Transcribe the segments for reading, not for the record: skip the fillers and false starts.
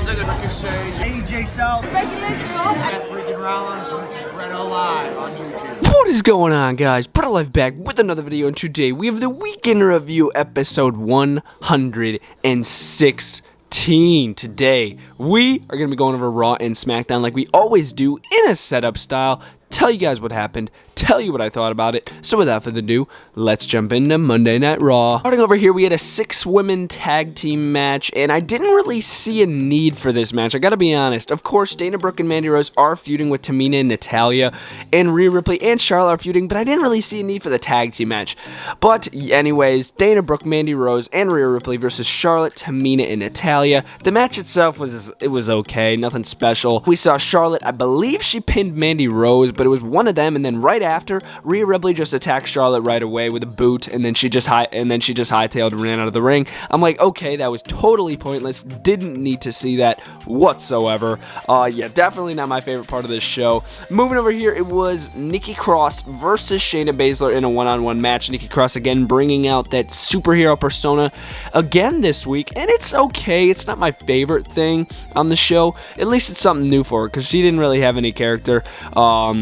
AJ South, freaking Rollins, and this is BrettO Live on YouTube. What is going on, guys? BrettO Live back with another video, and today we have the Weekend Review episode 116. Today, we are going to be going over Raw and SmackDown like we always do in a setup style. Tell you guys what happened, tell you what I thought about it. So without further ado, let's jump into Monday Night Raw. Starting over here, we had a 6-women tag team match, and I didn't really see a need for this match, I gotta be honest. Of course, Dana Brooke and Mandy Rose are feuding with Tamina and Natalya, and Rhea Ripley and Charlotte are feuding, but I didn't really see a need for the tag team match. But anyways, Dana Brooke, Mandy Rose, and Rhea Ripley versus Charlotte, Tamina, and Natalya. The match itself was okay, nothing special. We saw Charlotte, I believe she pinned Mandy Rose, but it was one of them, and then right after, Rhea Ripley just attacked Charlotte right away with a boot, and then she just hightailed and ran out of the ring. I'm like, okay, that was totally pointless. Didn't need to see that whatsoever. Yeah, definitely not my favorite part of this show. Moving over here, it was Nikki Cross versus Shayna Baszler in a one-on-one match. Nikki Cross again bringing out that superhero persona again this week, and it's okay. It's not my favorite thing on the show. At least it's something new for her, because she didn't really have any character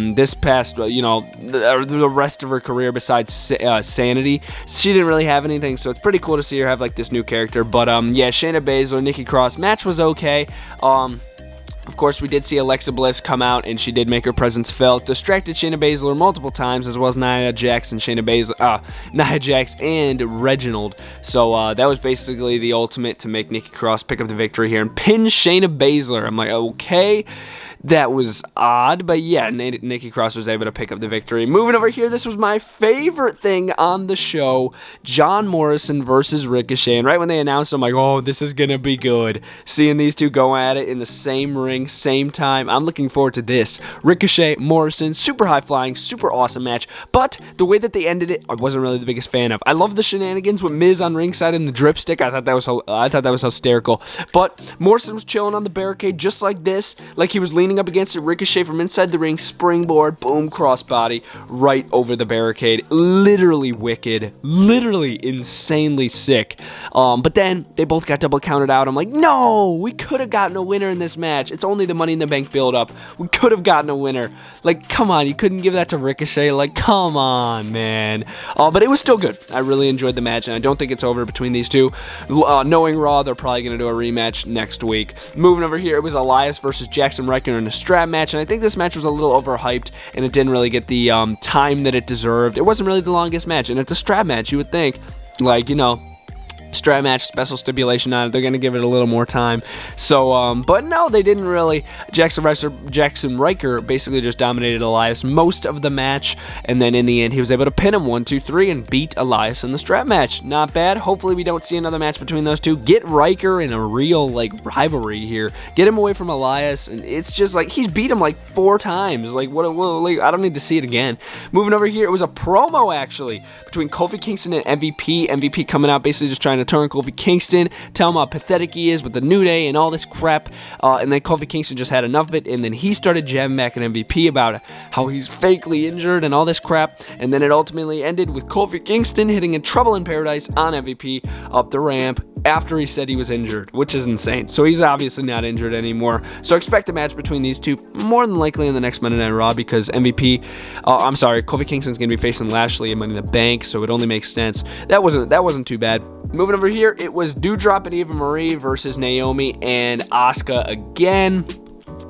this past, the rest of her career besides Sanity. She didn't really have anything, so it's pretty cool to see her have like this new character. But yeah, Shayna Baszler, Nikki Cross match was okay. Of course, we did see Alexa Bliss come out, and she did make her presence felt. Distracted Shayna Baszler multiple times, as well as Nia Jax and Nia Jax and Reginald. So that was basically the ultimate to make Nikki Cross pick up the victory here and pin Shayna Baszler. I'm like, okay. That was odd, but yeah, Nikki Cross was able to pick up the victory. Moving over here, this was my favorite thing on the show, John Morrison versus Ricochet. And right when they announced it, I'm like, oh, this is going to be good. Seeing these two go at it in the same ring, same time, I'm looking forward to this. Ricochet, Morrison, super high-flying, super awesome match. But the way that they ended it, I wasn't really the biggest fan of. I love the shenanigans with Miz on ringside and the dripstick. I thought that was hysterical. But Morrison was chilling on the barricade just like this, like he was leaning up against it. Ricochet from inside the ring, springboard, boom, crossbody, right over the barricade. Literally wicked, literally insanely sick. But then they both got double counted out. I'm like, no, we could have gotten a winner in this match. It's only the Money in the Bank build-up. We could have gotten a winner. Like, come on, you couldn't give that to Ricochet. Like, come on, man. But it was still good. I really enjoyed the match, and I don't think it's over between these two. Knowing Raw, they're probably going to do a rematch next week. Moving over here, it was Elias versus Jackson Ryker in a strap match, and I think this match was a little overhyped, and it didn't really get the time that it deserved. It wasn't really the longest match, and it's a strap match. You would think, like, strap match, special stipulation on it, they're going to give it a little more time. So, but no, they didn't really. Jackson Ryker basically just dominated Elias most of the match, and then in the end, he was able to pin him 1, 2, 3 and beat Elias in the strap match. Not bad. Hopefully, we don't see another match between those two. Get Ryker in a real, rivalry here. Get him away from Elias, and it's just like, he's beat him 4 times. I don't need to see it again. Moving over here, it was a promo, actually, between Kofi Kingston and MVP. MVP coming out, basically just trying to turn Kofi Kingston, tell him how pathetic he is with the New Day and all this crap, and then Kofi Kingston just had enough of it, and then he started jamming back at MVP about how he's fakely injured and all this crap, and then it ultimately ended with Kofi Kingston hitting a Trouble in Paradise on MVP up the ramp after he said he was injured, which is insane. So he's obviously not injured anymore. So expect a match between these two more than likely in the next Monday Night Raw, because Kofi Kingston's going to be facing Lashley in Money in the Bank, so it only makes sense. That wasn't too bad. Moving over here, it was Doudrop and Eva Marie versus Naomi and Asuka again.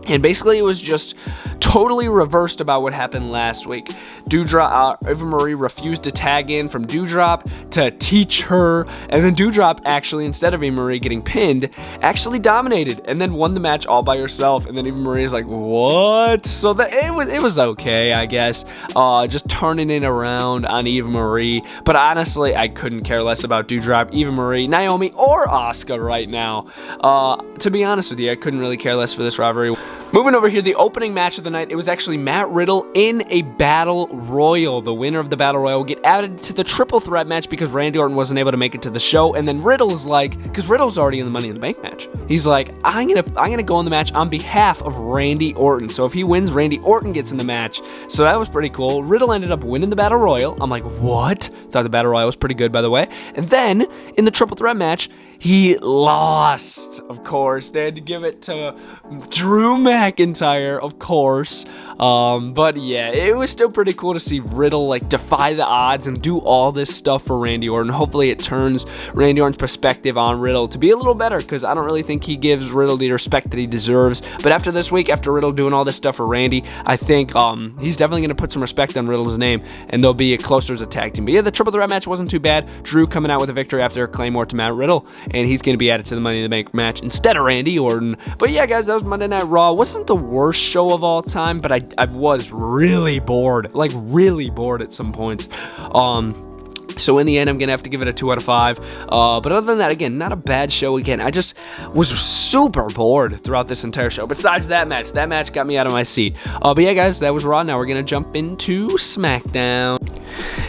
And basically, it was just totally reversed about what happened last week. Eva Marie refused to tag in from Doudrop to teach her, and then Doudrop actually, instead of Eva Marie getting pinned, actually dominated and then won the match all by herself. And then Eva Marie is like, what? So it was okay, I guess. Just turning it around on Eva Marie. But honestly, I couldn't care less about Doudrop, Eva Marie, Naomi, or Asuka right now. To be honest with you, I couldn't really care less for this rivalry. Moving over here, the opening match of the night, it was actually Matt Riddle in a Battle Royal. The winner of the Battle Royal will get added to the triple threat match because Randy Orton wasn't able to make it to the show. And then Riddle is like, because Riddle's already in the Money in the Bank match, he's like, I'm gonna go in the match on behalf of Randy Orton. So if he wins, Randy Orton gets in the match. So that was pretty cool. Riddle ended up winning the Battle Royal. I'm like, what? Thought the Battle Royal was pretty good, by the way. And then in the triple threat match, he lost, of course. They had to give it to Drew McIntyre, of course. But yeah, it was still pretty cool to see Riddle like defy the odds and do all this stuff for Randy Orton. Hopefully it turns Randy Orton's perspective on Riddle to be a little better, because I don't really think he gives Riddle the respect that he deserves. But after this week, after Riddle doing all this stuff for Randy, I think he's definitely going to put some respect on Riddle's name, and they'll be closer as a tag team. But yeah, the triple threat match wasn't too bad. Drew coming out with a victory after a Claymore to Matt Riddle, and he's going to be added to the Money in the Bank match instead of Randy Orton. But yeah, guys, that was Monday Night Raw. Wasn't the worst show of all time, but I was really bored, like really bored at some points. So in the end, I'm going to have to give it a 2 out of 5. But other than that, again, not a bad show. Again, I just was super bored throughout this entire show. Besides that match got me out of my seat. But yeah, guys, that was Raw. Now we're going to jump into SmackDown.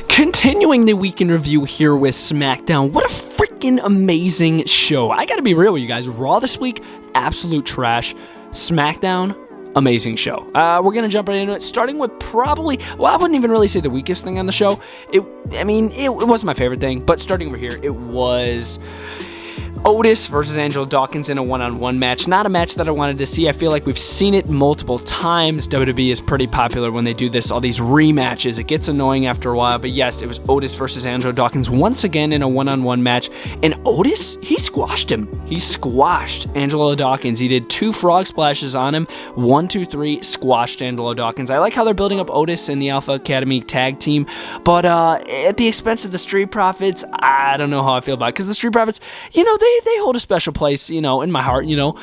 Continuing the week in review here with SmackDown. What a freaking amazing show. I got to be real with you guys. Raw this week, absolute trash. SmackDown, amazing show. We're going to jump right into it, starting with probably, well, I wouldn't even really say the weakest thing on the show. It wasn't my favorite thing, but starting over here, it was Otis versus Angelo Dawkins in a one-on-one match. Not a match that I wanted to see. I feel like we've seen it multiple times. WWE is pretty popular when they do this, all these rematches. It gets annoying after a while, but yes, it was Otis versus Angelo Dawkins once again in a one-on-one match, and Otis, he squashed him. He squashed Angelo Dawkins. He did 2 frog splashes on him. 1, 2, 3, squashed Angelo Dawkins. I like how they're building up Otis and the Alpha Academy tag team, but at the expense of the Street Profits, I don't know how I feel about it, because the Street Profits, you know, they hold a special place, you know, in my heart, you know.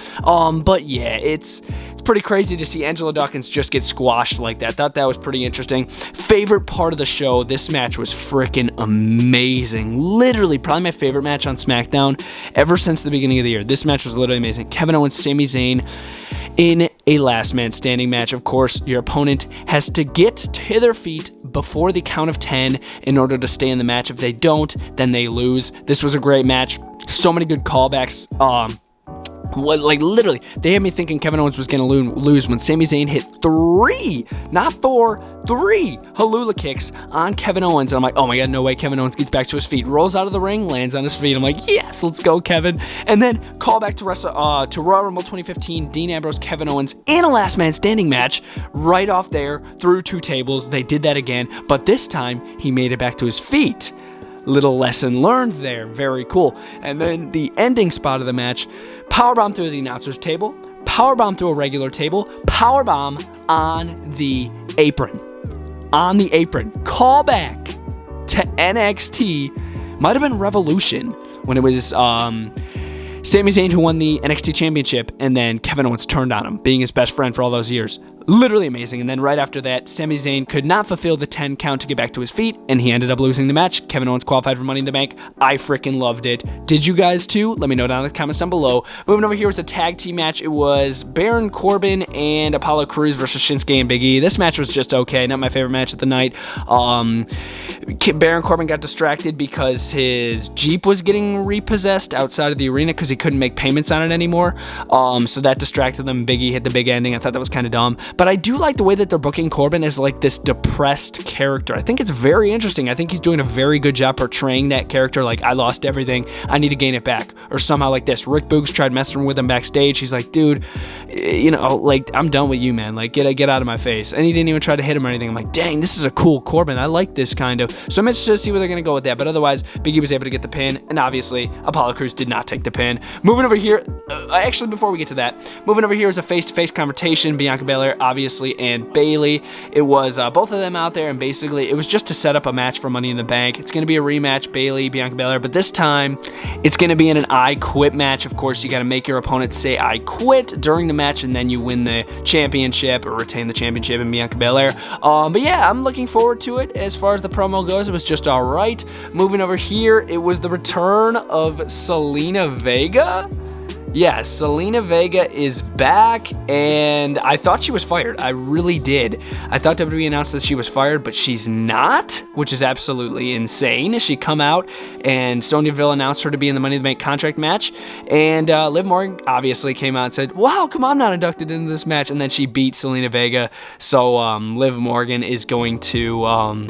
But yeah, it's pretty crazy to see Angelo Dawkins just get squashed like that. Thought that was pretty interesting. Favorite part of the show, this match was freaking amazing. Literally, probably my favorite match on SmackDown ever since the beginning of the year. This match was literally amazing. Kevin Owens, Sami Zayn in a last man standing match. Of course, your opponent has to get to their feet before the count of 10 in order to stay in the match. If they don't, then they lose. This was a great match. So many good callbacks. Like literally, they had me thinking Kevin Owens was going to lose when Sami Zayn hit 3, not 4, 3 Halula kicks on Kevin Owens. And I'm like, oh my God, no way. Kevin Owens gets back to his feet, rolls out of the ring, lands on his feet. I'm like, yes, let's go, Kevin. And then call back to Royal Rumble 2015, Dean Ambrose, Kevin Owens in a last man standing match right off there through 2 tables. They did that again, but this time he made it back to his feet. Little lesson learned there. Very cool. And then the ending spot of the match, powerbomb through the announcer's table, powerbomb through a regular table, powerbomb on the apron. On the apron. Call back to NXT. Might have been Revolution when it was Sami Zayn who won the NXT Championship, and then Kevin Owens turned on him, being his best friend for all those years. Literally amazing. And then right after that, Sami Zayn could not fulfill the 10 count to get back to his feet, and he ended up losing the match. Kevin Owens qualified for Money in the Bank. I freaking loved it. Did you guys too? Let me know down in the comments down below. Moving over here was a tag team match. It was Baron Corbin and Apollo Crews versus Shinsuke and Big E. This match was just okay. Not my favorite match of the night. Baron Corbin got distracted because his Jeep was getting repossessed outside of the arena because he couldn't make payments on it anymore. So that distracted them. Big E hit the big ending. I thought that was kind of dumb. But I do like the way that they're booking Corbin as like this depressed character. I think it's very interesting. I think he's doing a very good job portraying that character. Like, I lost everything, I need to gain it back. Or somehow like this. Rick Boogs tried messing with him backstage. He's like, dude, you know, like, I'm done with you, man. Like, get out of my face. And he didn't even try to hit him or anything. I'm like, dang, this is a cool Corbin. I like this kind of. So I'm interested to see where they're going to go with that. But otherwise, Big E was able to get the pin. And obviously, Apollo Crews did not take the pin. Moving over here, actually, before we get to that, moving over here is a face-to-face confrontation. Bianca Belair, obviously, and Bayley. It was both of them out there, and basically, it was just to set up a match for Money in the Bank. It's going to be a rematch, Bayley, Bianca Belair, but this time, it's going to be in an I Quit match. Of course, you got to make your opponent say I quit during the match, and then you win the championship or retain the championship in Bianca Belair. But yeah, I'm looking forward to it. As far as the promo goes, it was just all right. Moving over here, it was the return of Selena Vega. yeah, Selena Vega is back, and I thought she was fired. I really did. I thought WWE announced that she was fired, but she's not, which is absolutely insane. She come out, and Sonya Deville announced her to be in the Money in the Bank contract match, and Liv Morgan obviously came out and said, well, how come I'm not inducted into this match? And then she beat Selena Vega, so Liv Morgan is going to,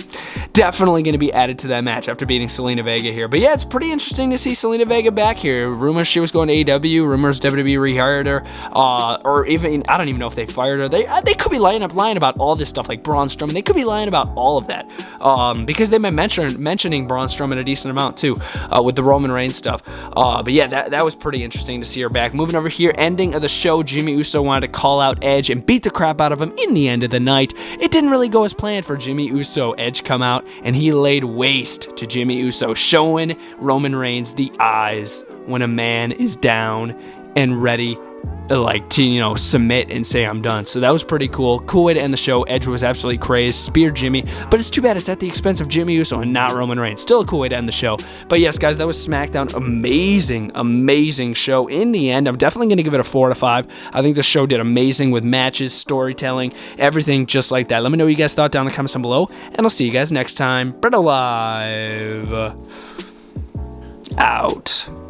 definitely going to be added to that match after beating Selena Vega here. But yeah, it's pretty interesting to see Selena Vega back here. Rumors she was going to AEW, rumors WWE rehired her, or even, I don't even know if they fired her. They could be lying about all this stuff, like Braun Strowman. They could be lying about all of that, because they've been mentioning Braun Strowman a decent amount too, with the Roman Reigns stuff. But yeah, that was pretty interesting to see her back. Moving over here, ending of the show, Jimmy Uso wanted to call out Edge and beat the crap out of him in the end of the night. It didn't really go as planned for Jimmy Uso. Edge come out and he laid waste to Jimmy Uso, showing Roman Reigns the eyes when a man is down and ready to submit and say I'm done. So that was pretty cool. Cool way to end the show. Edge was absolutely crazed, speared Jimmy, but it's too bad it's at the expense of Jimmy Uso and not Roman Reigns. Still a cool way to end the show. But yes, guys, that was SmackDown. Amazing show. In the end, I'm definitely going to give it a 4 out of 5. I think the show did amazing with matches, storytelling, everything just like that. Let me know what you guys thought down in the comments down below, and I'll see you guys next time. BrettO Live out.